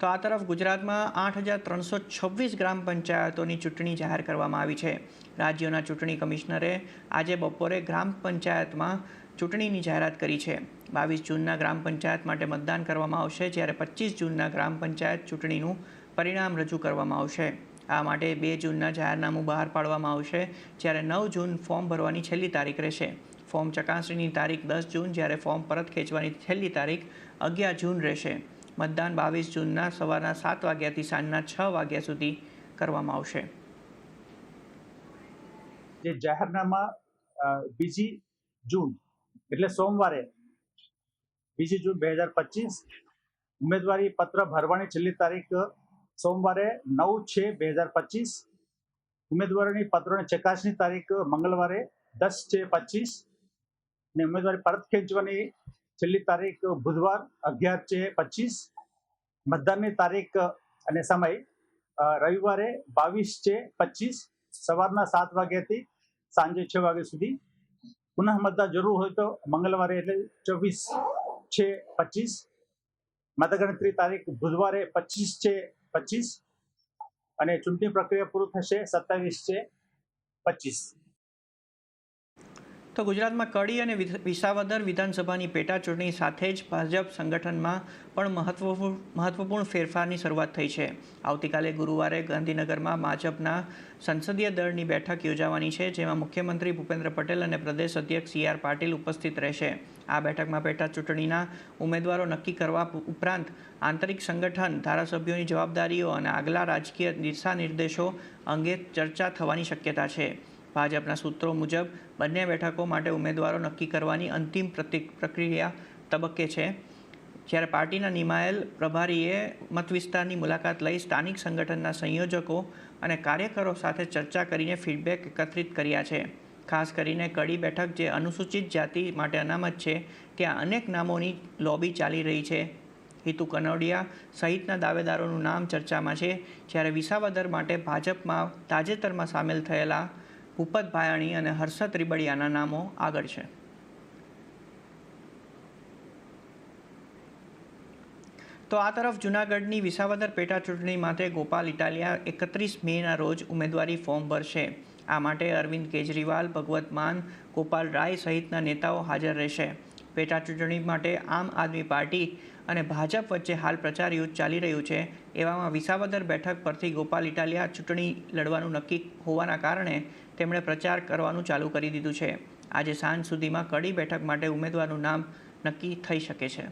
તો આ તરફ ગુજરાતમાં 8,326 ગ્રામ પંચાયતોની ચૂંટણી જાહેર કરવામાં આવી છે. રાજ્યોના ચૂંટણી કમિશનરે આજે બપોરે ગ્રામ પંચાયતમાં ચૂંટણીની જાહેરાત કરી છે. 22 જૂનના ગ્રામ પંચાયત માટે મતદાન કરવામાં આવશે, જ્યારે 25 જૂનના ગ્રામ પંચાયત ચૂંટણીનું પરિણામ રજૂ કરવામાં આવશે. આ માટે 2 જૂનના જાહેરનામું બહાર પાડવામાં આવશે, જ્યારે 9 જૂન ફોર્મ ભરવાની છેલ્લી તારીખ રહેશે. ફોર્મ ચકાસણીની તારીખ 10 જૂન, જ્યારે ફોર્મ પરત ખેંચવાની છેલ્લી તારીખ 11 જૂન રહેશે. મતદાન 22 જૂનના સવારના 7 વાગ્યાથી સાંજના 6 વાગ્યા સુધી કરવામાં આવશે. જે જાહેરનામા 2 જૂન એટલે સોમવારે 2 જૂન 2025, ઉમેદવારી પત્ર ભરવાની છેલ્લી તારીખ સોમવારે 9/6/2025, ઉમેદવારોની પત્રોની ચકાસણી તારીખ મંગળવારે 10/6/25 અને ઉમેદવારી પરત ખેંચવાની છેલ્લી તારીખ બુધવાર 11/6/25. મતદાનની તારીખ અને સમય રવિવારે 22/6/25 સવારના 7 વાગ્યાથી સાંજે 6 વાગ્યા સુધી. પુનઃ મતદાન જરૂર હોય તો મંગળવારે એટલે 24/6/25. મતગણતરી તારીખ બુધવારે 25/6/25 અને ચૂંટણી પ્રક્રિયા પૂરું થશે 27/6/25. તો ગુજરાતમાં કડી અને વિસાવદર વિધાનસભાની પેટા ચૂંટણી સાથે જ ભાજપ સંગઠનમાં પણ મહત્વપૂર્ણ ફેરફારની શરૂઆત થઈ છે. આવતીકાલે ગુરુવારે ગાંધીનગરમાં ભાજપના સંસદીય દળની બેઠક યોજાવાની છે, જેમાં મુખ્યમંત્રી ભૂપેન્દ્ર પટેલ અને પ્રદેશ અધ્યક્ષ CR પાટીલ ઉપસ્થિત રહેશે. આ બેઠકમાં પેટા ચૂંટણીના ઉમેદવારો નક્કી કરવા ઉપરાંત આંતરિક સંગઠન, ધારાસભ્યોની જવાબદારીઓ અને આગલા રાજકીય દિશા નિર્દેશો અંગે ચર્ચા થવાની શક્યતા છે. ભાજપના સૂત્રો મુજબ બંને બેઠકો માટે ઉમેદવારો નક્કી કરવાની અંતિમ પ્રક્રિયા તબક્કે છે, જ્યારે પાર્ટીના નિમાયેલ પ્રભારીએ મતવિસ્તારની મુલાકાત લઈ સ્થાનિક સંગઠનના સંયોજકો અને કાર્યકરો સાથે ચર્ચા કરીને ફીડબેક એકત્રિત કર્યા છે. ખાસ કરીને કડી બેઠક, જે અનુસૂચિત જાતિ માટે અનામત છે, ત્યાં અનેક નામોની લોબી ચાલી રહી છે. હિતુ કનોડિયા સહિતના દાવેદારોનું નામ ચર્ચામાં છે, જ્યારે વિસાવદર માટે ભાજપમાં તાજેતરમાં સામેલ થયેલા ભૂપત ભાયાણી અને હર્ષદ રીબડિયાના નામો આગળ છે. તો આ તરફ જૂનાગઢની વિસાવદર પેટા ચૂંટણી માટે ગોપાલ ઇટાલિયા 31 મેના રોજ ઉમેદવારી ફોર્મ ભરશે. આ માટે અરવિંદ કેજરીવાલ, ભગવત માન, ગોપાલ રાય સહિતના નેતાઓ હાજર રહેશે. પેટા ચૂંટણી માટે આમ આદમી પાર્ટી અને ભાજપ વચ્ચે હાલ પ્રચાર યુદ્ધ ચાલી રહ્યું છે. એવામાં વિસાવદર બેઠક પરથી ગોપાલ ઇટાલિયા ચૂંટણી લડવાનું નક્કી હોવાના કારણે તેમણે પ્રચાર કરવાનું ચાલુ કરી દીધું છે. આજે સાંજ સુધીમાં કડી બેઠક માટે ઉમેદવારનું નામ નક્કી થઈ શકે છે.